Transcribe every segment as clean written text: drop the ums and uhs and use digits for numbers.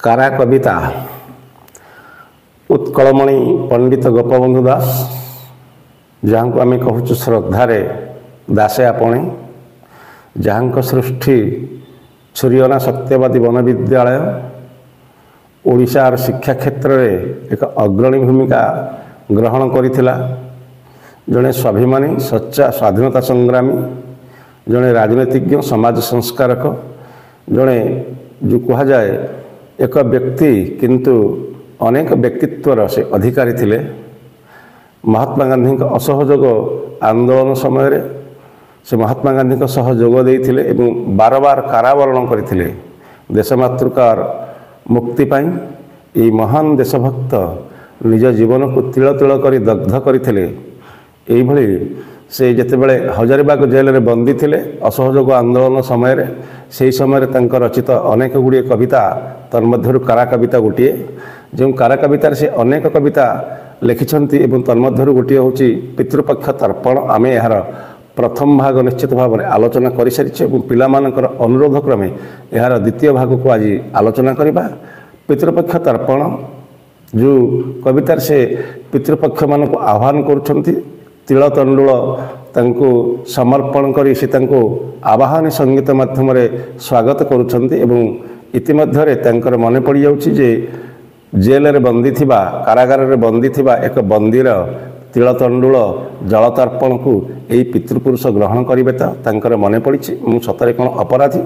कारा कविता उत्कलमणि पंडित गोपबंधु दास जहाँ को आम कहूँ श्रद्धारे दासे आपणे जहाँ सृष्टि छुरीअना सत्यवादी वन विद्यालय ओडिशार शिक्षा क्षेत्र में एक अग्रणी भूमिका ग्रहण करिथिला। जड़े स्वाभिमानी सच्चा स्वाधीनता संग्रामी जड़े राजनीतिज्ञ समाज संस्कारक जड़े जो कह जाए एक व्यक्ति किंतु अनेक व्यक्तित्वर से अधिकारी थिले। महात्मा गांधी असहयोग आंदोलन समय से महात्मा गांधी सहयोग देइथिले एवं बार बार कारावरण करथिले। देशमातृकार मुक्ति पाई ये महान देशभक्त निज जीवन को तिल तिल कर दग्ध करथिले। एई भली से जेतेबेले हजारीबाग जेल रे बंदी थिले असहयोग आंदोलन समय से समय रचित अनेक गुड़िए कविता तन्मध्यरु कारा कविता गोटे जो कारा कवितार से अनेक कविता लिखिछन्ति एवं तन्मध्यरु गोटे होची पितृपक्ष तर्पण। आमे यार प्रथम भाग निश्चित भाव में आलोचना कर सारी और पिलामानकर अनुरोध क्रमे यार द्वितीय भाग को आज आलोचना करबा। पितृपक्ष तर्पण जो कवितार से पितृपक्ष मान को आह्वान करुछन्ति तिल तंडुल तांको समर्पण करी से तांको आवाहन संगीत माध्यम स्वागत करुछन्ति एवं इतिमध्यरे तांकर मने पड़ी जाउछि जे जेल रे बंदी थिबा कारागार रे बंदी थिबा एक बंदीर तिल तंडुल जल तर्पण को यही पितृपुरुष ग्रहण करेंगे तो तांकर मने पड़ी मु सतरे कौन अपराधी।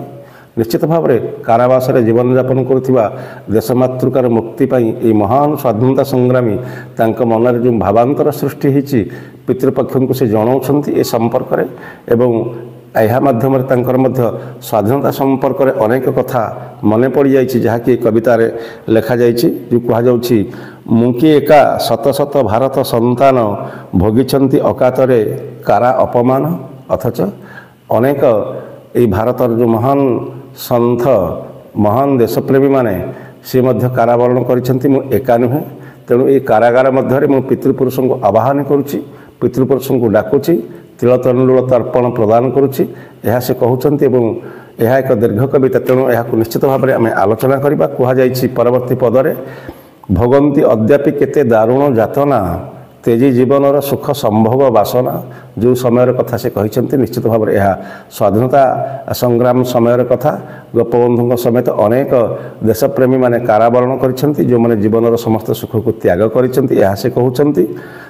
निश्चित भाव में कारावास जीवन यापन करुवा देशमातृकार मुक्ति पाई ये महान स्वाधीनता संग्रामी तांक मन जो भावांतर सृष्टि होती पितृपक्ष को से जनाऊँच ए संपर्क में एवं यह माध्यम स्वाधीनता संपर्क में अनेक कथा मन पड़ जाए जहाँकि कवितार लिखा जा कहुच्छी मुकी एका शत शत भारत संतान भोगी अकातरे कारा अपमान अथच अनेक ये भारतर जो महान सन्थ महान देशप्रेमी माने सी मध्य कारावरण करिसेंति मु एका नुहे। तेणु ये कारागार मध्य मु पितृपुरुष को आवाहन करुच्ची पितृपुरुष को डाकुची तिल तंडुल तर्पण प्रदान करुच्ची यह से कहते यह एक दीर्घ कविता। तेणु यह निश्चित भाव में आम आलोचना करवा। कहुई परवर्ती पदरे भोगंती अद्यापि केते दारुण जातना तेजी जीवनर सुख संभोग बासना जो समय कथा से कहते निश्चित भाव में यह स्वाधीनता संग्राम समय कथा। गोपबंधु समेत अनेक देशप्रेमी माने कारावरण कर जो मैंने जीवनर समस्त सुख को त्याग कर से कहते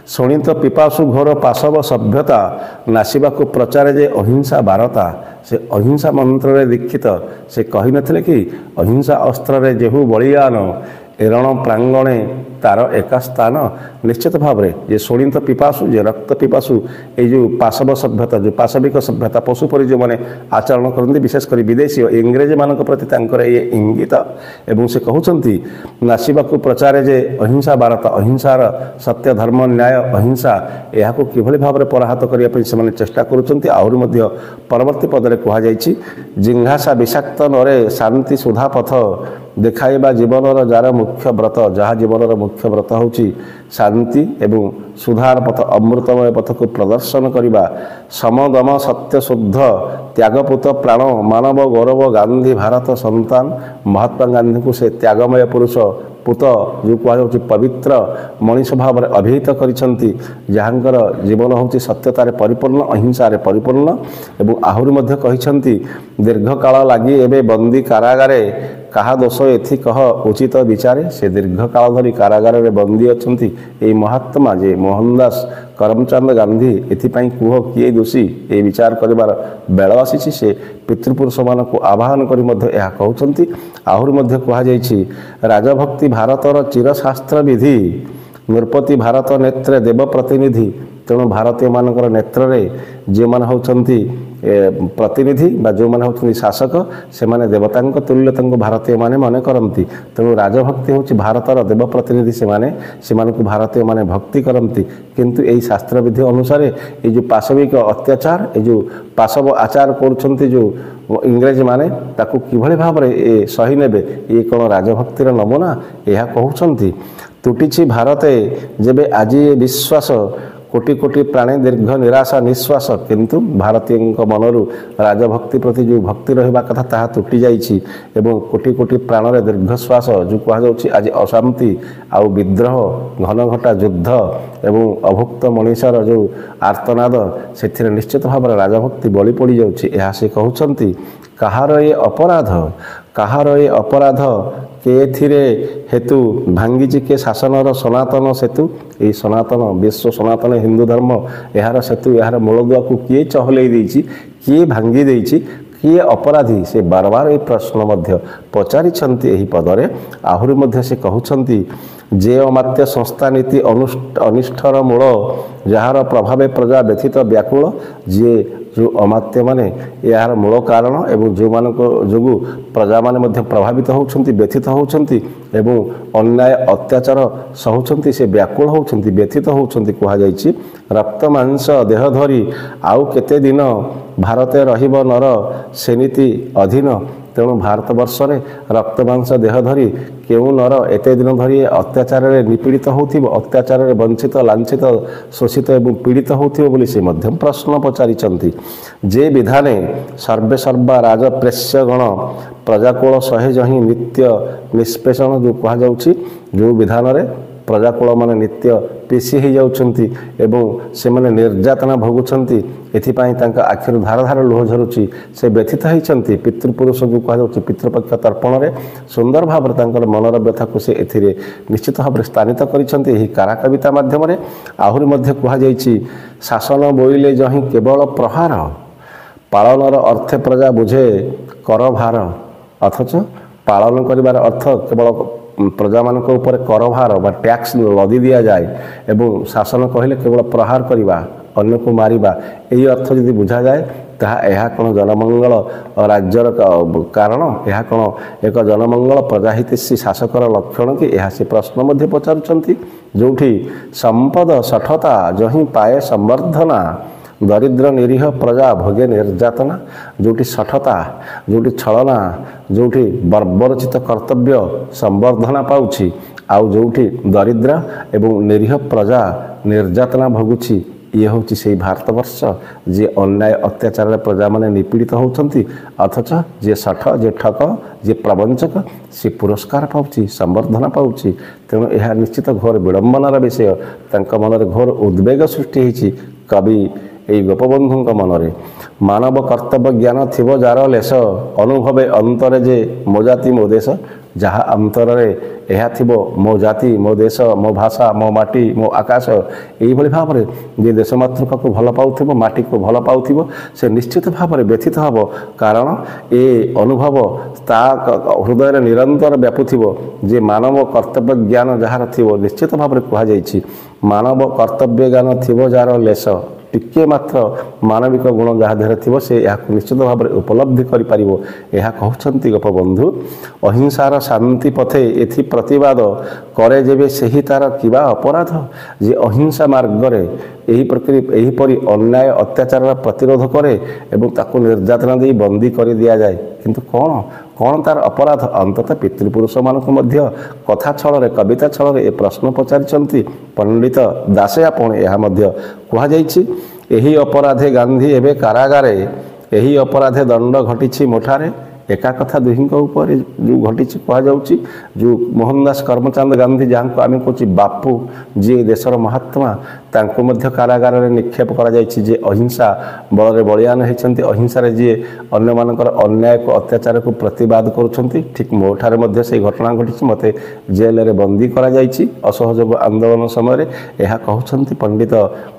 शोणित पिपासु घोर पाशव सभ्यता नासिबा को प्रचार जे अहिंसा बारता से अहिंसा मंत्र दीक्षित से कही नथिले कि अहिंसा अस्त्र जेहू बलियान एरण प्रांगणे तार एका स्थान। निश्चित भाव में जे शोणित पिपासु जे रक्त पिपासु ये जो पाशव सभ्यता जो पाशविक सभ्यता पशुपरी जो मैंने आचरण करते विशेषकर विदेशी इंग्रेज मान प्रति ये इंगित एवं से कहते नासिबा को प्रचार जे अहिंसा भारत अहिंसार सत्य धर्म न्याय अहिंसा यह किभली भाव में पराहत करने से चेष्टा करुँच। आहरी परवर्ती पदरे कहुई जिंघासा विषाक्त नरे शांति सुधा पथ देखाइबा जीवनर जार मुख्य व्रत जहाँ जीवनर मुख्य व्रत होची शांति एवं सुधार पथ अमृतमय पथ को प्रदर्शन करने समदम सत्य शुद्ध त्यागपुत प्राण मानव गौरव गांधी भारत संतान महात्मा गांधी को से त्यागमय पुरुष पुत जो कहुच्छी पवित्र मनीष भाव में अभिहित करिसेंति जहाँकर जीवन होची सत्यतार परिपूर्ण अहिंसार परिपूर्ण एवं आहरी कहिसेंति दीर्घ काल लगी एबे बंदी कारागारे कहा दोष एथि कह उचित विचारे से दीर्घ काल धरी कारागार में बंदी अच्छा ये महात्मा जे मोहनदास करमचंद गांधी एथिपाई कुह किए दोषी ये विचार करिवार बेल आसी से पितृपुरुष मान को आवाहन करी कहते। आहरी कहुई राजभक्ति भारतर चिरशास्त्र विधि नृपति भारत नेत्रे देव प्रतिनिधि। तेणु भारतीय मानकर नेत्र में जो मैंने होती प्रतिनिधि बा जो मैंने होती शासक से माने देवता तुल्य भारतीय माने मन करती। तेणु राजभक्ति हूँ भारतर देव प्रतिनिधि से भारतीय माने भक्ति करती किंतु यही शास्त्र विधि अनुसार ये जो पाशविक अत्याचार ये जो पाशव आचार कर जो इंग्रेज माने ताकू किभली भाव में सही नेबे ये कौन राजभक्तिर नमूना यह कहते तुटिछि भारते जेबे आज विश्वास कोटि कोटि प्राणी दीर्घ निराशा निश्वास किंतु भारतीय मनरू राजभक्ति प्रति जो भक्ति रहा कथा ताहा तुटी जाइछि एवं कोटि कोटि प्राणरे दीर्घश्वास जो कहुच्छी आज अशांति आउ विद्रोह घनघटा युद्ध एवं अभुक्त मनीषर जो आर्तनाद से निश्चित भाव में राजभक्ति बलि पड़ जाऊँगी से कहते कहार ये अपराध कहार ये अपराध के हेतु भांगी के शासनर सनातन सेतु ये सनातन विश्व सनातन हिंदू धर्म यार सेतु यार मूलदुआ को किए चहलई देछि किए भांगी देछि किए अपराधी से बार बार ये प्रश्न मध्य पचारिछंती एही पदरे आहुरी मध्य से कहउछंती जे अमात्य संस्था नीति अनिष्ठर मूल जार प्रभाव प्रजा व्यथित व्याकुल जे जो अमात्य माने यार मूल कारण एवं जो मान जो प्रजा माने मध्य प्रभावित होउछंती व्यथित होउछंती एवं अन्याय अत्याचार सहुछंती से व्याकुल होउछंती व्यथित होउछंती कहा जायछि रक्त मांस देह धरी आउ केते दिन भारते रहिब नर सेनीति अधीन तेणु भारत वर्ष में रक्त मांस देह धरी केउ नर एत दिन धरी अत्याचार निपीड़ित होथिबो अत्याचार वंचित लांछित शोषित एवं पीड़ित होथिबो बोली से मध्यम प्रश्न पचारिछंती जे विधाने सर्वे सर्वा राजप्रेष्यगण प्रजाकुल सहेज ही नित्य निष्पेषण जो कहा जाउछि जो विधान रे प्रजाकुल माने नित्य पेशी हो जाउछंती एवं से माने निर्यातना भोगुछंती एथिपाई तांका आखिर धार धार लुह झरुची से व्यथित होइछंती पितृपुरुष जो कहा जाउछि पितृपक्ष तर्पण रे सुंदर भाव तांकर मनर व्यथा को से एथिरे निश्चित भाव स्थानित करिछंती एही कारा कविता माध्यम रे आहुरी मध्य कहा जाइछि शासन बोइले जहि केवल प्रहार पालनर अर्थ प्रजा बुझे कर भार अथच पालन करिवार अर्थ केवल प्रजा मान ऊपर कर भार बा टैक्स लदी दि जाए एवं शासन कहले केवल प्रहार करवा अन्य को मारिबा यही अर्थ यदि बुझा जाए ताहा यह कौन जनमंगल राज्यर कारण यह कौन एक जनमंगल प्रजाहितैषी शासकर लक्षण कि यह से प्रश्न मध्य पचारुछंती जोठी संपद सठता जही पाए संवर्धना दरिद्र निरीह प्रजा भोगे निर्यातना जोटी सठता जोटी छलना जोटी बर्बरचित कर्तव्य संवर्धना पाउछि आउ जोटी दरिद्र एवं निरीह प्रजा निर्यातना भोगुछि ये हूँ से भारतवर्ष जे अन्याय अत्याचार प्रजा माने निपीड़ित होती अथच जे सठ जे ठक जे प्रवंचक से पुरस्कार पाउछि संवर्धना पाउछि तेणु यह निश्चित घोर विडंबनार विषय तांका मनरे घोर उद्वेग सृष्टि होइछि कवि এই গোপবন্ধুଙ୍କ মনরে মানব কর্তব্য জ্ঞান থিব যার লেশ অনুভবে অন্তরে যে মো জাতি মো দেশ যাহা অন্তরে ଏହା ଥିବ ମୋ ଜାତି ମୋ ଦେଶ ମୋ ଭାଷା ମୋ ମାଟି ମୋ ଆକାଶ ଏଇଭଳି ଭାବରେ ଯେ ଦେଶ ମାତୃକାକୁ ଭଲ ପାଉଥିବ ମାଟିକୁ ଭଲ ପାଉଥିବ ସେ ନିଶ୍ଚିତ ଭାବରେ ବ୍ୟଥିତ ହେବ କାରଣ ଏ ଅନୁଭବ ତା ହୃଦୟରେ ନିରନ୍ତର ବ୍ୟାପୁଥିବ ଯେ ମାନବ କର୍ତ୍ତବ୍ୟ ଜ୍ଞାନ ଯାହାର ଥିବ ନିଶ୍ଚିତ ଭାବରେ କୁହାଯାଇଛି ମାନବ କର୍ତ୍ତବ୍ୟ ଜ୍ଞାନ ଥିବ ଯାହାର ଲେଶ टिके मात्र मानविक गुण जहाँ देहरे थी से निश्चित भाव में उपलब्धि करिपारिबो यह कहउछंती गोपबंधु अहिंसार शांति पथे एथि प्रतिवाद करे जेबे सेही तार किबा अपराध जे अहिंसा मार्ग रे एहीपरि अन्याय अत्याचार प्रतिरोध करे एवं ताकू निर्यातना दे बंदी कर दिया जाए किंतु कौन कौन तार अपराध अंततः पितृपुरुष मानक मध्य कथा छल कविता छल ए प्रश्न पचारिछंती पंडित दासे आपण यह मध्य कहा जाइछि एही अपराधे गांधी एबे कारागारे एही अपराधे दंड घटिछि मोठारे एका कथा दुहिंक ऊपर जो घटी कह जाउछि जो मोहनदास करमचंद गांधी जहाँ को आम कहूँ बापू जी देशर महात्मा तांको मध्य कारागार में निक्षेप करा जाइछि जे अहिंसा बल बलियान होती अहिंसा जी अन्य मानकर अन्याय को अत्याचार को प्रतिवाद करुछंती ठीक मोठारे मध्य से घटना घटी मते जेल रे बंदी करा जाइछि असहयोग आंदोलन समय यह कहउछंती पंडित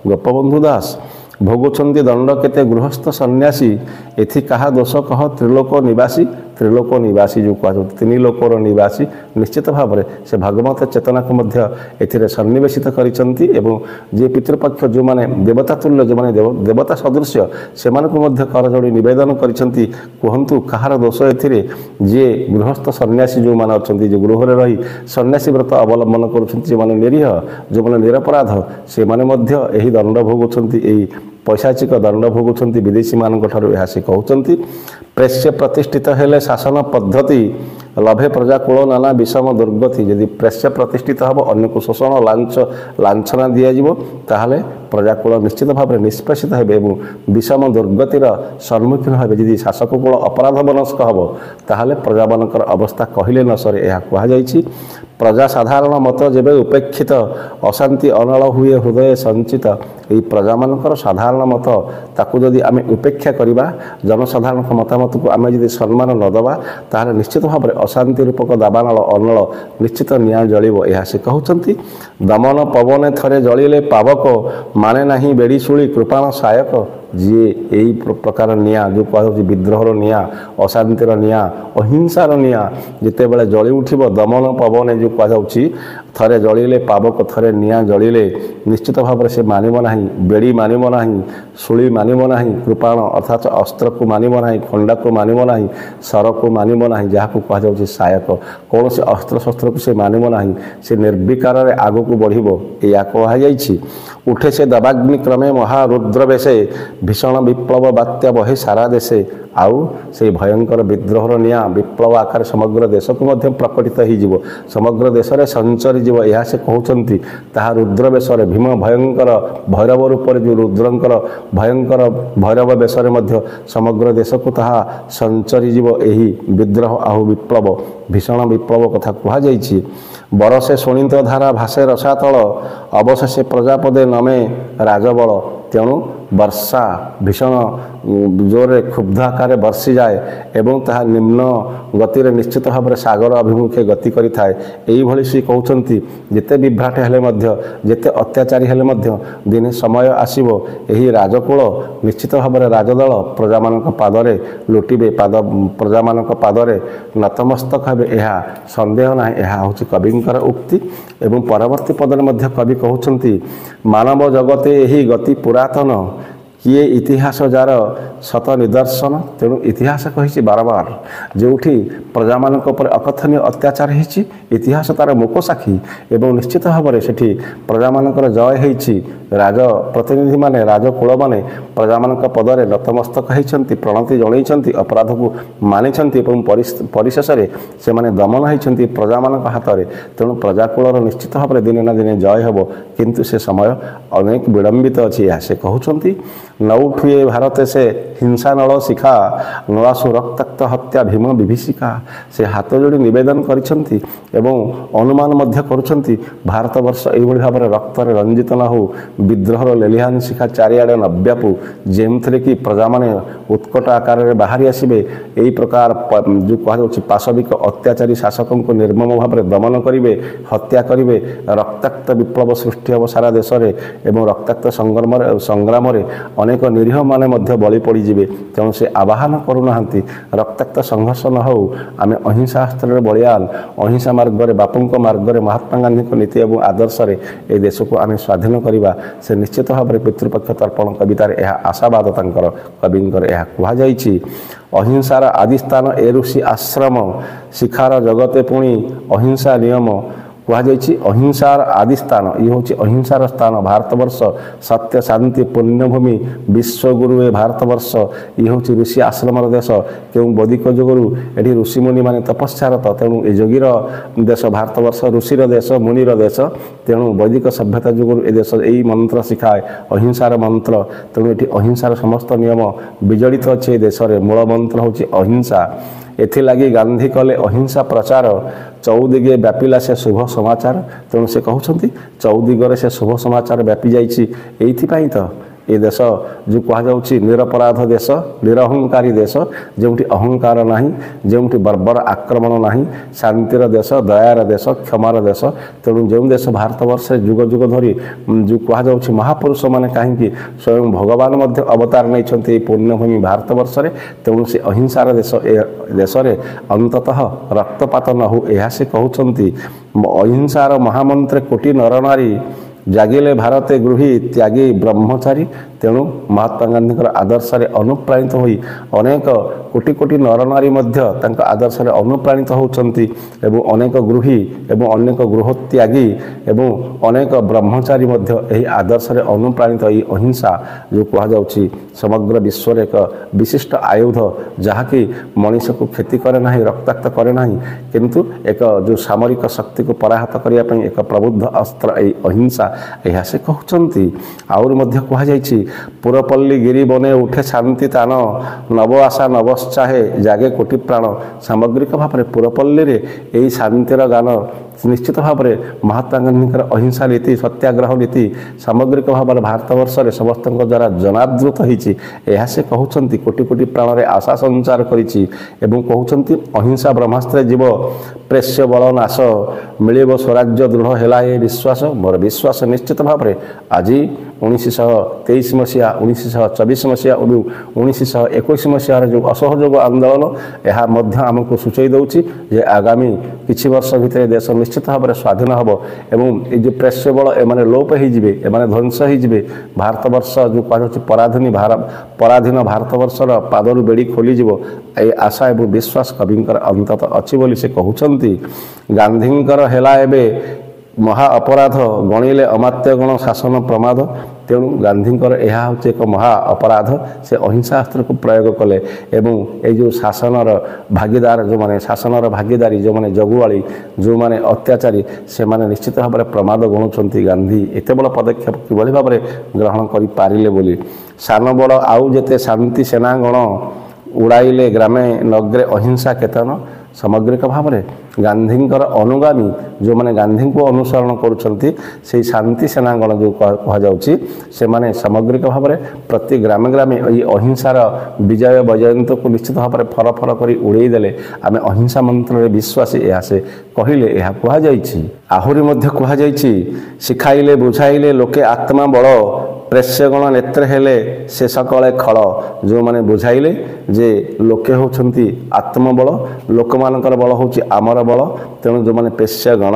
गोपबंधु दास भोगुंट दंड केते गृहस्थ सन्यासी एथि कहा दोष कह त्रिलोक निवासी जो कह तीन लोकर निवासी निश्चित भाव में से भागवत चेतना को मध्य एथिरे सन्निवेशित करिसंती एवं जे पितृपक्ष जो माने देवता तुल्य जो माने देवता सदृश्य से मध्य करजोड़ी निवेदन करिसंती कहंतु कहार दोष एथिरे जे गृहस्थ सन्यासी जो माने अछंती जो गृह रे रही सन्यासी व्रत अवलंबन करुछंती जो माने निरीह जो माने निरपराध से माने मध्य एही दंड भोगुछंती एही पैशाचिक दंड भोगुंट विदेशी मान यह से कहते प्रेस्य प्रतिष्ठित हेले शासन पद्धति लभे प्रजाकूल नाना विषम दुर्गति यदि प्रेस्य प्रतिष्ठित हम अन्य को शोषण लांछना दिज्व ताहले प्रजाकूल निश्चित भाव में निष्पेषित हे विषम दुर्गतिर सम्मुखीन हे यदि शासक कूल अपराध मनस्क हम ताहले प्रजा मानकर अवस्था कहले न सरे यह कहुई प्रजा साधारण मत जेबे उपेक्षित अशांति अनल हुए हृदय संचित यही प्रजा मानकर साधारण मत ताकू जदि आम उपेक्षा करवा जनसाधारण मतामत को आम जदि सम्मान नदबा ताहले निश्चित भाव में अशांति रूपक दाबानल अनल निश्चित निया जलिब यह से कहते दमन पवन थरे जलिले पावक माने नहीं बेड़ी शुणी कृपाण सहायक जी यही प्रकार निया जो कह विद्रोहर निया अशांतिर निया अहिंसार निया जिते बड़े जली उठिब दमन पवन जो कहुच्छी थरे जलिले पावक थरे निया जलिले निश्चित भाव में से मानिब ना बेड़ी मानिब ना शुणी मानिब ना कृपाण अर्थात अस्त्र को मानिब ना खंडा को मानिब ना सर को मानिब ना जहाँ को कहुच्छे सहायक कौन से अस्त्र शस्त्र को से मानिब ना से निर्विकार आग को बढ़ या कहुई उठे से दबाग्नि क्रमे महारुद्र बेसे भीषण विप्लव बात्या बहे सारा देशे आउ से भयंकर विद्रोहर निया विप्लव आकार समग्र देश को मध्य प्रकटित हो समग्र देश में संचरी जीव यह से कहते ताहा रुद्र बेश भीम भयंकर भैरव रूप जो रुद्रंकर भयंकर भैरव बेश समग्र देश को ताहा संचरी जीव यही विद्रोह आहु विप्लव भीषण विप्लव कथा कहुई बरसे शोणित धारा भाषे रसातल अवशेषे प्रजापदे नमे राजबल तेणु वर्षा भीषण जोर क्षुब्ध आकार बर्षि जाए एवं ताहा निम्न गति निश्चित भाव में सागर अभिमुखे गति करिथाए एई भली सी कहउछंती जेते विभ्राट हेले मध्य जेते अत्याचारी हेले मध्य दिने समय आसीबो एही राजकूल निश्चित भाव में राजदल प्रजा मानक पादरे लुटिबे पाद प्रजा मानक पादरे नतमस्तक हेबे एहा संदेह ना एहा होछि कविंकर उक्ति एवं परवर्ती पदरे मध्य कवि कहउछंती मानव जगते एही गति पुरातन किए इतिहास जार शत निदर्शन तेणु इतिहास कही बार बार जो प्रजा मान अकथनीय अत्याचार होती इतिहास तार मुक साक्षी एवं निश्चित भाव में सेठी प्रजा मानकर जय होती राज प्रतिनिधि माने राजकूल माने प्रजा मान पदरे नतमस्तक होती प्रणति जन अपराध को मानी परिशेष से माने दमन होती प्रजा मान हाथ में तेणु प्रजाकूल निश्चित भाव में दिने ना दिने जय हेब किंतु से समय अनेक विलंबित अच्छी यह से कहते नौठुए भारत से हिंसा नल शिखा नआसु रक्ताक्त हत्या भीम विभीषिका से हाथ जोड़ी निवेदन करिसेंती एवं अनुमान मध्य करुछंती भारत वर्ष एही भाव में रक्त रंजित न हो विद्रोहर लेलिहान शिखा चारिआडे न व्यापू जेमथिरे कि प्रजा माने उत्कट आकार में बाहरी आसबे यही प्रकार जो कहुच्छी पाशविक अत्याचारी शासकों को निर्मम भाव में दमन करेंगे हत्या करेंगे रक्ताक्त विप्लव सृष्टि हम सारा देश में एवं रक्ताक्त संग्राम अनेक निरीह माने मध्य बलि पड़े तेणु से आवाहन करूना रक्ताक्त संघर्ष न हो आम अहिंसा अस्त्र बलियान अहिंसा मार्ग में बापू मार्ग में महात्मा गांधी नीति और आदर्श ए देश को आम स्वाधीन करवा से निश्चित भाव में पितृपक्ष तर्पण कवितार यह आशावाद तांकर कविंकर यह कहुई अहिंसार आदिस्थान ए ऋषि आश्रम शिखार जगते पुणी अहिंसा नियम कहुई अहिंसार आदिस्थान ये हूँ अहिंसार स्थान भारतवर्ष सत्य शांति पुण्यभूमि विश्वगुरु ए भारतवर्ष ये हूँ ऋषि आश्रम देश क्यों वैदिक जुगरू ये ऋषिमुनि माने तपस्यारत तेणु ए योगीर देश भारतवर्ष ऋषिर देश मुनिर देश तेणु वैदिक सभ्यता जुगरू ए देश यही मंत्र शिखाए अहिंसार मंत्र तेणु ये अहिंसार समस्त नियम विजड़ित अच्छे देश में मूल मंत्र हूँ अहिंसा एथिलागी गांधी कले अहिंसा प्रचार चौदिगे व्यापिला से शुभ समाचार तेणु से कहते चौदिगरे से शुभ समाचार व्यापी जाइए तो ये देश जो कहुच्छी निरपराध देश निरहंकारी देश जो अहंकार ना जो बर्बर आक्रमण ना शांतिर देश दयार देश क्षमार देश तेणु जो देश भारतवर्ष जुग जुग धरी जो कहुच्छी महापुरुष मैंने कहीं स्वयं भगवान अवतार नहीं पुण्यभूमि भारतवर्ष तेणु से अहिंसार देश देश अंततः रक्तपात न हो यह से कहते अहिंसार महामंत्र कोटि नर नारी जागिले भारते गृही त्यागी ब्रह्मचारी ତେଣୁ ମହାତ୍ମା ଗାନ୍ଧୀଙ୍କର ଆଦର୍ଶରେ ଅନୁପ୍ରାଣିତ ହୋଇ ଅନେକ କୋଟି କୋଟି ନରନାରୀ ମଧ୍ୟ ତାଙ୍କ ଆଦର୍ଶରେ ଅନୁପ୍ରାଣିତ ହେଉଛନ୍ତି ଏବଂ ଅନେକ ଗୃହୀ ଏବଂ ଅନେକ ଗୃହତ୍ୟାଗୀ ଏବଂ ଅନେକ ବ୍ରହ୍ମଚାରୀ ମଧ୍ୟ ଏହି ଆଦର୍ଶରେ ଅନୁପ୍ରାଣିତ। ଏହି ଅହିଂସା ଯେଉଁ କୁହାଯାଉଛି ସମଗ୍ର ବିଶ୍ୱରେ ଏକ ବିଶିଷ୍ଟ ଆୟୁଧ, ଯାହାକି ମଣିଷକୁ କ୍ଷତି କରେ ନାହିଁ, ରକ୍ତାକ୍ତ କରେ ନାହିଁ, କିନ୍ତୁ ଏକ ଯେଉଁ ସାମରିକ ଶକ୍ତିକୁ ପରାହତ କରିବା ପାଇଁ ଏକ ପ୍ରବୁଦ୍ଧ ଅସ୍ତ୍ର ଏହି ଅହିଂସା, ଏହା ସେ କହୁଛନ୍ତି। ଆହୁରି ମଧ୍ୟ କୁହାଯାଇଛି, ପୁରପଲ୍ଲୀ ଗିରି ବନେ ଉଠେ ଶାନ୍ତି ତାନ, ନବ ଆଶା ନବଶ୍ଚାହେ ଜାଗେ କୋଟି ପ୍ରାଣ। ସାମଗ୍ରିକ ଭାବରେ ପୁରପଲ୍ଲୀରେ ଏହି ଶାନ୍ତିର ଗାନ ନିଶ୍ଚିତ ଭାବରେ ମହାତ୍ମା ଗାନ୍ଧୀଙ୍କର ଅହିଂସା ନୀତି, ସତ୍ୟାଗ୍ରହ ନୀତି ସାମଗ୍ରିକ ଭାବରେ ଭାରତବର୍ଷରେ ସମସ୍ତଙ୍କ ଦ୍ୱାରା ଜନାଦୃତ ହୋଇଛି। ଏହା ସେ କହୁଛନ୍ତି କୋଟି କୋଟି ପ୍ରାଣରେ ଆଶା ସଞ୍ଚାର କରିଛି ଏବଂ କହୁଛନ୍ତି ଅହିଂସା ବ୍ରହ୍ମାସ୍ତ୍ରେ ଯିବ ପ୍ରେସ୍ୟ ବଳ ନାଶ, ମିଳିବ ସ୍ୱରାଜ୍ୟ ଦୃଢ଼ ହେଲା ଏ ବିଶ୍ୱାସ। ମୋର ବିଶ୍ୱାସ ନିଶ୍ଚିତ ଭାବରେ ଆଜି 1923 ମସିହା, 1924 ମସିହା ଏବଂ 1921 ମସିହାର ଯେଉଁ ଅସହଯୋଗ ଆନ୍ଦୋଳନ, ଏହା ମଧ୍ୟ ଆମକୁ ସୂଚାଇ ଦେଉଛି ଯେ ଆଗାମୀ କିଛି ବର୍ଷ ଭିତରେ ଦେଶ ନିଶ୍ଚିତ ଭାବରେ ସ୍ୱାଧୀନ ହେବ ଏବଂ এই ଯେଉଁ ପ୍ରେସ୍ୟ ବଳ ଏମାନେ ଲୋପ ହୋଇଯିବେ, ଏମାନେ ଧ୍ୱଂସ ହୋଇଯିବେ। ଭାରତବର୍ଷ ଯେଉଁ କୁହାଯାଉଛି ପରାଧୀନ ଭାରତବର୍ଷର ପାଦରୁ ବେଡ଼ି ଖୋଲିଯିବ। ଏହି ଆଶା ଏବଂ ବିଶ୍ୱାସ କବିଙ୍କର ଅନ୍ତତଃ ଅଛି ବୋଲି ସେ କହୁଛନ୍ତି। ଗାନ୍ଧୀଙ୍କର ହେଲା ଏବେ ମହା ଅପରାଧ, ଗଣିଲେ ଅମାତ୍ୟ ଗଣ ଶାସନ ପ୍ରମାଦ। ତେଣୁ ଗାନ୍ଧୀଙ୍କର ଏହା ହେଉଛି ଏକ ମହା ଅପରାଧ। ସେ ଅହିଂସା ଅସ୍ତ୍ରକୁ ପ୍ରୟୋଗ କଲେ ଏବଂ ଏଇ ଯେଉଁ ଶାସନର ଭାଗିଦାର, ଯେଉଁମାନେ ଶାସନର ଭାଗିଦାରୀ, ଯେଉଁମାନେ ଜଗୁଆଳି, ଯେଉଁମାନେ ଅତ୍ୟାଚାରୀ, ସେମାନେ ନିଶ୍ଚିତ ଭାବରେ ପ୍ରମାଦ ଗଣୁଛନ୍ତି। ଗାନ୍ଧୀ ଏତେ ବଡ଼ ପଦକ୍ଷେପ କିଭଳି ଭାବରେ ଗ୍ରହଣ କରିପାରିଲେ ବୋଲି। ସାନ ବଡ଼ ଆଉ ଯେତେ ଶାନ୍ତି ସେନାଗଣ, ଉଡ଼ାଇଲେ ଗ୍ରାମେ ନଗ୍ରେ ଅହିଂସା କେତନ। ସାମଗ୍ରିକ ଭାବରେ ଗାନ୍ଧୀଙ୍କର ଅନୁଗାମୀ ଯେଉଁମାନେ ଗାନ୍ଧୀଙ୍କୁ ଅନୁସରଣ କରୁଛନ୍ତି, ସେହି ଶାନ୍ତି ସେନାଗଣ ଯେଉଁ କୁହାଯାଉଛି, ସେମାନେ ସାମଗ୍ରିକ ଭାବରେ ପ୍ରତି ଗ୍ରାମେ ଗ୍ରାମେ ଏହି ଅହିଂସାର ବିଜୟ ବୈଜୟନ୍ତକୁ ନିଶ୍ଚିତ ଭାବରେ ଫରଫର କରି ଉଡ଼େଇ ଦେଲେ। ଆମେ ଅହିଂସା ମନ୍ତ୍ରରେ ବିଶ୍ୱାସୀ, ଏହା ସେ କହିଲେ, ଏହା କୁହାଯାଇଛି। ଆହୁରି ମଧ୍ୟ କୁହାଯାଇଛି, ଶିଖାଇଲେ ବୁଝାଇଲେ ଲୋକେ ଆତ୍ମା ବଳ, ପ୍ରେସ୍ୟଗଣ ନେତ୍ରେ ହେଲେ ସେ ସକଳେ ଖଳ। ଯେଉଁମାନେ ବୁଝାଇଲେ ଯେ ଲୋକେ ହେଉଛନ୍ତି ଆତ୍ମବଳ, ଲୋକମାନଙ୍କର ବଳ ହେଉଛି ଆମର ବଳ, ତେଣୁ ଯେଉଁମାନେ ପେଶ୍ୟଗଣ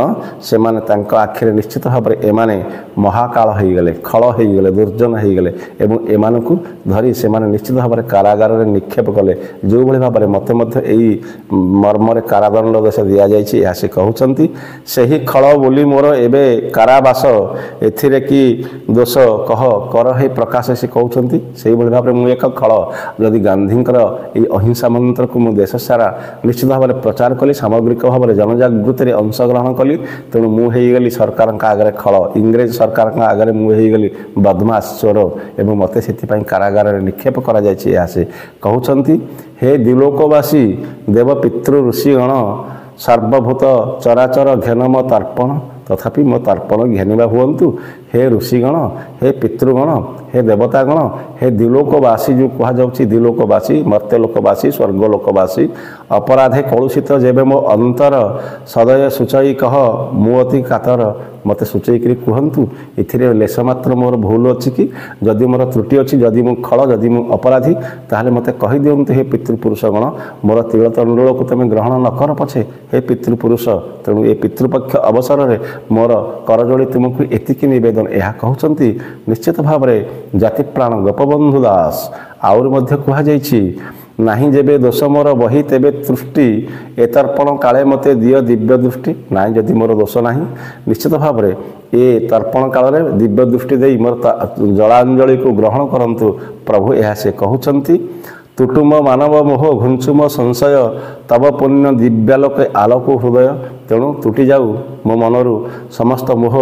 ସେମାନେ ତାଙ୍କ ଆଖିରେ ନିଶ୍ଚିତ ଭାବରେ ଏମାନେ ମହାକାଳ ହୋଇଗଲେ, ଖଳ ହୋଇଗଲେ, ଦୁର୍ଜନ ହୋଇଗଲେ ଏବଂ ଏମାନଙ୍କୁ ଧରି ସେମାନେ ନିଶ୍ଚିତ ଭାବରେ କାରାଗାରରେ ନିକ୍ଷେପ କଲେ। ଯେଉଁଭଳି ଭାବରେ ମୋତେ ମଧ୍ୟ ଏହି ମର୍ମରେ କାରାଦଣ୍ଡ ଦେଶ ଦିଆଯାଇଛି, ଏହା ସେ କହୁଛନ୍ତି। ସେହି ଖଳ ବୋଲି ମୋର ଏବେ କାରାବାସ, ଏଥିରେ କି ଦୋଷ କହ କର ହେ ପ୍ରକାଶ, ସେ କହୁଛନ୍ତି। ସେହିଭଳି ଭାବରେ ମୁଁ ଏକ ଖଳ, ଯଦି ଗାନ୍ଧୀଙ୍କର ଏହି ଅହିଂସା ମନ୍ତ୍ରକୁ ମୁଁ ଦେଶ ସାରା ନିଶ୍ଚିତ ଭାବରେ ପ୍ରଚାର କଲି, ସାମଗ୍ରିକ ଭାବରେ ଜନଜାଗୃତିରେ ଅଂଶଗ୍ରହଣ କଲି, ତେଣୁ ମୁଁ ହୋଇଗଲି ସରକାରଙ୍କ ଆଗରେ ଖଳ, ଇଂରେଜ ସରକାରଙ୍କ ଆଗରେ ମୁଁ ହୋଇଗଲି ବଦମାସ, ଚୋର ଏବଂ ମୋତେ ସେଥିପାଇଁ କାରାଗାରରେ ନିକ୍ଷେପ କରାଯାଇଛି। ଏହା ସେ କହୁଛନ୍ତି। ହେ ଦ୍ୱିଲୋକବାସୀ ଦେବ ପିତୃ ଋଷିଗଣ, ସର୍ବଭୂତ ଚରାଚର ଘେନ ମୋ ତର୍ପଣ। ତଥାପି ମୋ ତର୍ପଣ ଘେନିବା ହୁଅନ୍ତୁ। ହେ ଋଷିଗଣ, ହେ ପିତୃଗଣ, ହେ ଦେବତାଗଣ, ହେ ଦ୍ୱିଲୋକବାସୀ ଯେଉଁ କୁହାଯାଉଛି, ଦ୍ୱିଲୋକବାସୀ, ମର୍ତ୍ତ୍ୟଲୋକବାସୀ, ସ୍ୱର୍ଗଲୋକବାସୀ, ଅପରାଧେ କଳୁଷିତ ଯେବେ ମୋ ଅନ୍ତର, ସଦୟ ସୂଚାଇ କହ ମୁଁ ଅତି କାତର। ମୋତେ ସୂଚାଇକରି କୁହନ୍ତୁ ଏଥିରେ ଲେଶ ମାତ୍ର ମୋର ଭୁଲ ଅଛି କି? ଯଦି ମୋର ତ୍ରୁଟି ଅଛି, ଯଦି ମୁଁ ଖଳ, ଯଦି ମୁଁ ଅପରାଧୀ, ତାହେଲେ ମୋତେ କହିଦିଅନ୍ତୁ ହେ ପିତୃପୁରୁଷଗଣ। ମୋର ତିଳତଣ୍ଡୁଳକୁ ତୁମେ ଗ୍ରହଣ ନ କର ପଛେ ହେ ପିତୃପୁରୁଷ। ତେଣୁ ଏ ପିତୃପକ୍ଷ ଅବସରରେ ମୋର କରଜୋଡ଼ି ତୁମକୁ ଏତିକି ନିବେଦନ। ଏହା କହୁଛନ୍ତି ନିଶ୍ଚିତ ଭାବରେ ଜାତିପ୍ରାଣ ଗୋପବନ୍ଧୁ ଦାସ। ଆହୁରି ମଧ୍ୟ କୁହାଯାଇଛି, ନାହିଁ ଯେବେ ଦୋଷ ମୋର ବହି ତେବେ ତୃଷ୍ଟି, ଏ ତର୍ପଣ କାଳେ ମୋତେ ଦିଅ ଦିବ୍ୟ ଦୃଷ୍ଟି। ନାହିଁ ଯଦି ମୋର ଦୋଷ ନାହିଁ, ନିଶ୍ଚିତ ଭାବରେ ଏ ତର୍ପଣ କାଳରେ ଦିବ୍ୟ ଦୃଷ୍ଟି ଦେଇ ମୋର ଜଳାଞ୍ଜଳିକୁ ଗ୍ରହଣ କରନ୍ତୁ ପ୍ରଭୁ, ଏହା ସେ କହୁଛନ୍ତି। ତୁଟୁମ ମାନବ ମୋହ ଘୁଞ୍ଚୁମ ସଂଶୟ, ତବ ପୁଣ୍ୟ ଦିବ୍ୟାଲୋକେ ଆଲୋକ ହୃଦୟ। ତେଣୁ ତୁଟି ଯାଉ ମୋ ମନରୁ ସମସ୍ତ ମୋହ,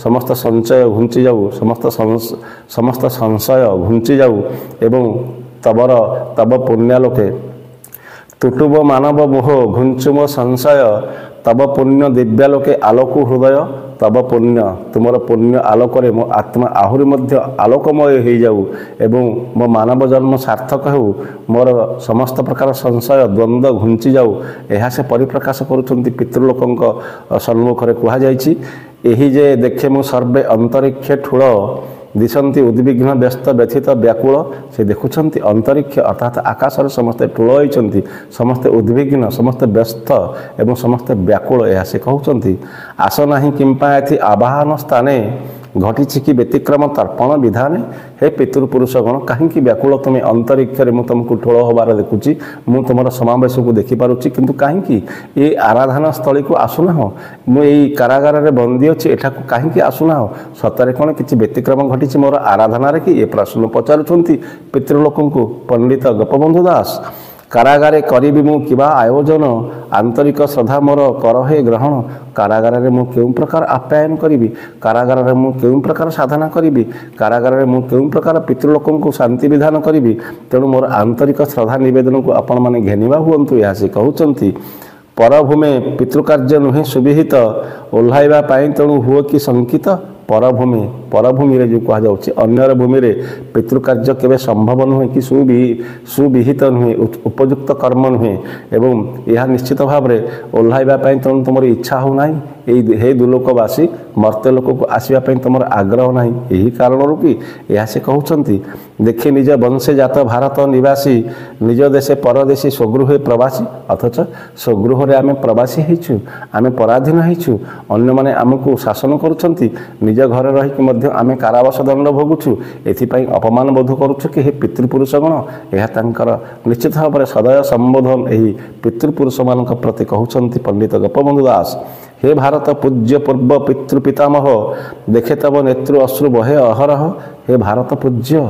ସମସ୍ତ ସଞ୍ଚୟ ଘୁଞ୍ଚି ଯାଉ, ସମସ୍ତ ସଂଶୟ ଘୁଞ୍ଚି ଯାଉ ଏବଂ ତବ ପୁଣ୍ୟାଲୋକେ। ତୁଟୁବ ମାନବ ମୋହ ଘୁଞ୍ଚୁମ ସଂଶୟ, ତବ ପୁଣ୍ୟ ଦିବ୍ୟାଲୋକେ ଆଲୋକ ହୃଦୟ। ତବ ପୁଣ୍ୟ, ତୁମର ପୁଣ୍ୟ ଆଲୋକରେ ମୋ ଆତ୍ମା ଆହୁରି ମଧ୍ୟ ଆଲୋକମୟ ହୋଇଯାଉ ଏବଂ ମୋ ମାନବ ଜନ୍ମ ସାର୍ଥକ ହେଉ, ମୋର ସମସ୍ତ ପ୍ରକାର ସଂଶୟ ଦ୍ୱନ୍ଦ୍ୱ ଘୁଞ୍ଚି ଯାଉ। ଏହା ସେ ପରିପ୍ରକାଶ କରୁଛନ୍ତି ପିତୃଲୋକଙ୍କ ସମ୍ମୁଖରେ। କୁହାଯାଇଛି, ଏହି ଯେ ଦେଖେ ମୁଁ ସର୍ବେ ଅନ୍ତରିକ୍ଷେ ଠୁଳ, ଦିଶନ୍ତି ଉଦ୍ବିଗ୍ନ ବ୍ୟସ୍ତ ବ୍ୟଥିତ ବ୍ୟାକୁଳ। ସେ ଦେଖୁଛନ୍ତି ଅନ୍ତରିକ୍ଷ ଅର୍ଥାତ୍ ଆକାଶରେ ସମସ୍ତେ ଠୁଳ ହୋଇଛନ୍ତି, ସମସ୍ତେ ଉଦ୍ବିଗ୍ନ, ସମସ୍ତେ ବ୍ୟସ୍ତ ଏବଂ ସମସ୍ତେ ବ୍ୟାକୁଳ। ଏହା ସେ କହୁଛନ୍ତି। ଆସ ନାହିଁ କିମ୍ପା ଏଥି ଆବାହନ ସ୍ଥାନେ, घटी कि व्यतिक्रम तर्पण विधान हे पितृपुरुषगण कहीं व्याकुल तुम अंतरिक्ष में तुमको ठोल हबार देखुची मु तुम समावेश को देखिपुची किंतु कहीं ये आराधना स्थली को आसुना मुझे कारागार में बंदी अच्छी एठा कहीं आसुना सतरे कौन किसी व्यतिक्रम घटी मोर आराधनार कि ये प्रश्न पचारुंट पितृलोक को पंडित गोपबंधु दास कारागारे करीबी मु किबा आयोजन आंतरिक श्रद्धा मोर कर हे ग्रहण कारागार में मु केउं प्रकार आप्यायन करी कारागार में मु केउं प्रकार साधना करी कारागार में मु केउं प्रकार पितृलोक को शांति विधान करी तेणु मोर आंतरिक श्रद्धा निवेदन को आपण माने घेनिबा हुअंतु या से कहउचंती परभूमे पितृकार्य नुहे सुविहित ओह्लाइबा पाई तेणु हुओ कि शंकित परभूमि रे जो कहा जाउछि अन्यर भूमि रे पितृकार्य केबे संभव नुहे कि सुविहित नुहे उपयुक्त कर्म नुहे एवं यह निश्चित भाव रे ओह्लाइबा पाई तेणु तुमर इच्छा हो नाही हे दुलोकवासी मर्त्य लोक को आसवाई तुम आग्रह ना यही कारण कि यह से कहते देखी निज वंशे जात भारत निवासी निज देशे परदेशी स्वगृह प्रवासी अथच स्वगृह आम प्रवासी होइछु आम पराधीन होइछु अन्य माने आमको शासन करुछंती निज घर रही आम कारावास दंड भोगुछु एथिपाई अपमान बोध करुछु कि हे पितृपुरुषगण यह तांकर निश्चित भाव में सदय संबोधन यही पितृपुरुष मान प्रति कहउछंती पंडित गोपबंधु दास हे भारत पूज्य पूर्व पितृपितामह देखे तब नेत्रु अश्रु बहे अहरह हे भारत पूज्य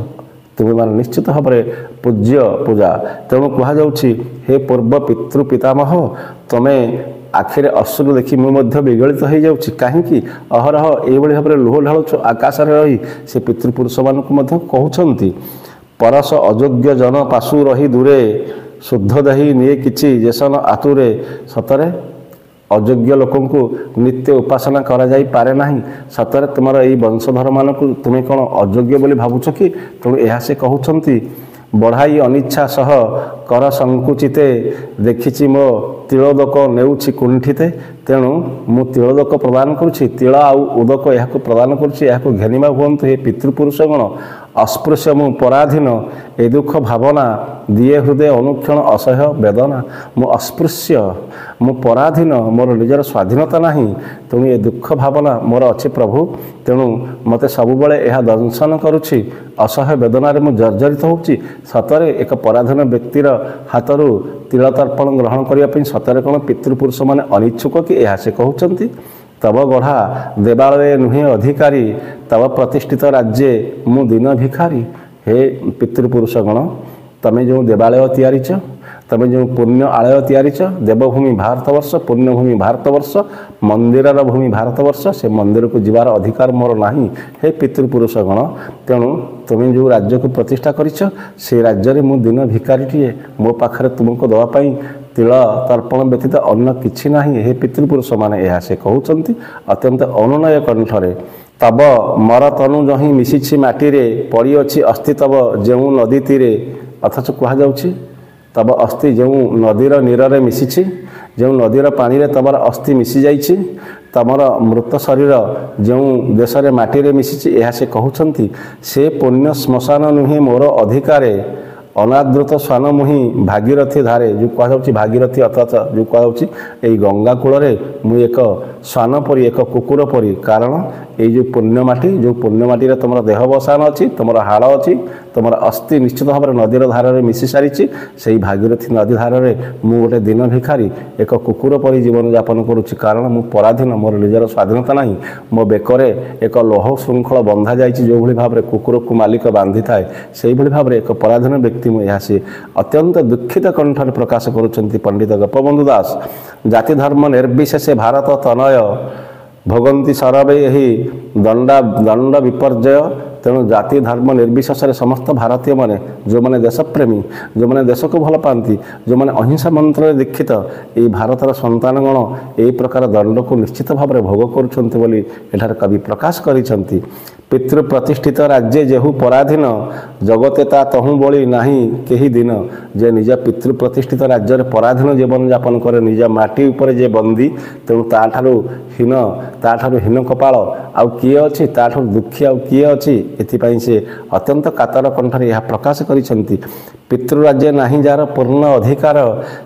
तुम्हें मान निश्चित भाव में पूज्य पूजा तेणु कहुच्छी हे पूर्व पितृपितामह तुम्हें आखिरे अश्रु देखी मुझे विगलित हो जाऊँगी कहीं अहरह ये भाव में लुह ढालुछु आकाश रही से पितृपुरुष मानक कहते परस अयोग्य जन पाशु रही दूरे शुद्ध दही निये किछि जेसन आतुरे सतरे अयोग्य लोक नित्य उपासना करा जाई पारे नाही सतरे तुमर यही वंशधर मानक तुम्हें कौन अयोग्य बोली भावुछ कि तेणु यह से कहउछंती बढ़ाई अनिच्छा सह कर संकुचिते देखिछि मो तिलोदक नेउछि कुंठिते तेणु मु तिलोदक प्रदान करुछि तिल आउ उदक यह प्रदान करुछि यह घेनिबा हुअंतु हे पितृपुरुषगण अस्पृश्य मु पराधीन ए दुख भावना दिए हृदय अनुक्षण असह्य वेदना मु अस्पृश्य मु पराधीन मोर निजर स्वाधीनता नहीं तेणु ये दुख भावना मोर अच्छे प्रभु तेणु मते सबुबले यह दंशन करुछि असह्य वेदनार मु जर्जरित होउछि सतरे एक पराधीन व्यक्तिर हाथरू तिल तर्पण ग्रहण करने सतरे कौन पितृपुरुष माने अनिच्छुक कि यह से कहउछंती तब गढ़ा देवालय नुहे अधिकारी तब प्रतिष्ठित राज्ये मु दिन भिखारी हे पितृपुरुषगण तमें जो देवालय तैयारीच तमें जो पुण्य आलय तैयारीच देवभूमि भारतवर्ष पुण्यभूमि भारतवर्ष मंदिरर भूमि भारतवर्ष से मंदिर को जीवार अधिकार मोर नाही हे पितृपुरुषगण तेणु तुम्हें जो राज्य को प्रतिष्ठा करिछ से राज्य रे मु दिन भिखारीटिए मो पाखरे तुमको दवापाई तिल तर्पण व्यतीत अन्य किछि नाही हे पितृपुरुष माने यह से कहउछंती अत्यंत अनुनय कंठरे तब मर तनु जही मिशिछि माटीरे पड़ी अछि अस्थि तब जेउ नदी तीरे अथच कहा जाउछि तब अस्थि जेउ नदीर नीर मिशिछि जो नदीर पानी रे तमर अस्थि मिसी जाइछि तमर मृत शरीर जो देश रे माटी रे मिशिछि यह से कहउछंती से पुण्य श्मशान नुहे मोर अधिकारे अनादृत स्वान मुहि भागीरथी धारे जो कहुच्छी भागीरथी अर्थात जो कहुच्छी यही गंगा कूल मु एक स्वान परी एक कुकुर परी कारण ये जो पुण्यमाटी जो पुण्यमाटी रे तुम देह बसान अच्छी तुम हाड़ अच्छी तुम अस्थि निश्चित भाव में नदीर धार में मिसी सारी से भागीरथी नदी धार में मु गोटे दिन भिखारी एक कुकुर परी जीवन यापन करुच्ची कारण मु पराधीन मोर निजर स्वाधीनता नहीं मो बेकरे एक लोह श्रृंखल बंधा जाइए जो भाई भाव में कुकुर को मालिक बांधि थाए से भाव में एक पराधीन व्यक्ति मुझे से अत्यंत दुखित कंठर प्रकाश करुँच पंडित गोपबंधु दास जाति धर्म निर्विशेष भारत तनय भोगंती सरवे यही दंड विपर्जय तेणु जाति धर्म निर्विशेष समस्त भारतीय माने जो माने देशप्रेमी जो माने देश को भल पाती जो माने अहिंसा मंत्र दीक्षित ये भारतर संतानगण यही प्रकार दंड को निश्चित भाव में भोग करुँच कवि प्रकाश करिसेंती पितृ प्रतिष्ठित राज्य जेहु पराधीन जगते ता तहु बड़ी नाही केही दिन जे निज पितृ प्रतिष्ठित राज्य पराधीन जीवन यापन करे निज माटी उपर जे बंदी तेणु ताठारु हीन कपाल आउ किए अछि ताठारु दुखी आउ किए अछि एथिपाई से अत्यंत कातर कंठरे यह प्रकाश करिसेंती। पितृराज्य नाही जार पूर्ण अधिकार